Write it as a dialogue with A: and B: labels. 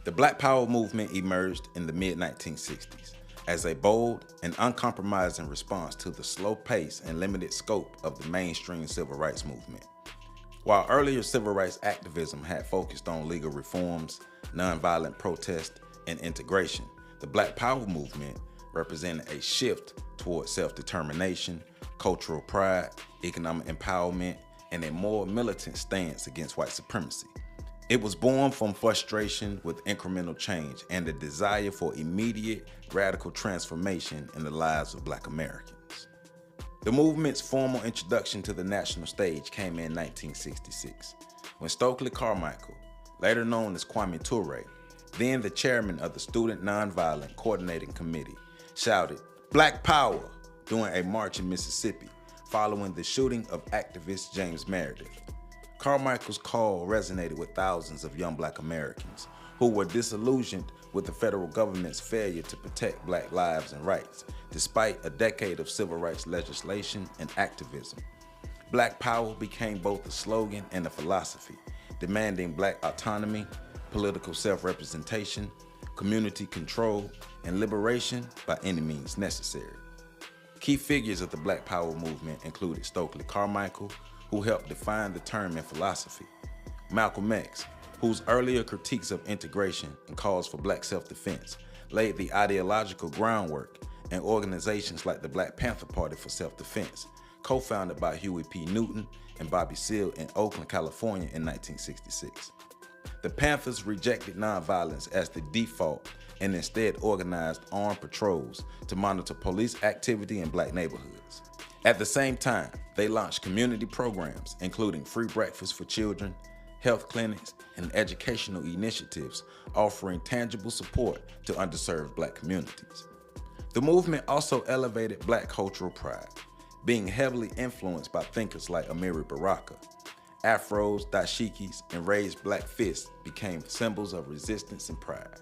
A: The Black Power movement emerged in the mid-1960s as a bold and uncompromising response to the slow pace and limited scope of the mainstream civil rights movement. While earlier civil rights activism had focused on legal reforms, nonviolent protest, and integration, the Black Power movement represented a shift toward self-determination, cultural pride, economic empowerment, and a more militant stance against white supremacy. It was born from frustration with incremental change and a desire for immediate, radical transformation in the lives of Black Americans. The movement's formal introduction to the national stage came in 1966, when Stokely Carmichael, later known as Kwame Ture, then the chairman of the Student Nonviolent Coordinating Committee, shouted, "Black Power," during a march in Mississippi following the shooting of activist James Meredith. Carmichael's call resonated with thousands of young Black Americans who were disillusioned with the federal government's failure to protect Black lives and rights, despite a decade of civil rights legislation and activism. Black Power became both a slogan and a philosophy, demanding Black autonomy, political self-representation, community control, and liberation by any means necessary. Key figures of the Black Power movement included Stokely Carmichael, who helped define the term in philosophy, Malcolm X, whose earlier critiques of integration and calls for Black self-defense laid the ideological groundwork, and organizations like the Black Panther Party for Self-Defense, co-founded by Huey P. Newton and Bobby Seale in Oakland, California in 1966. The Panthers rejected nonviolence as the default and instead organized armed patrols to monitor police activity in Black neighborhoods. At the same time, they launched community programs, including free breakfast for children, health clinics, and educational initiatives offering tangible support to underserved Black communities. The movement also elevated Black cultural pride, being heavily influenced by thinkers like Amiri Baraka. Afros, dashikis, and raised Black fists became symbols of resistance and pride.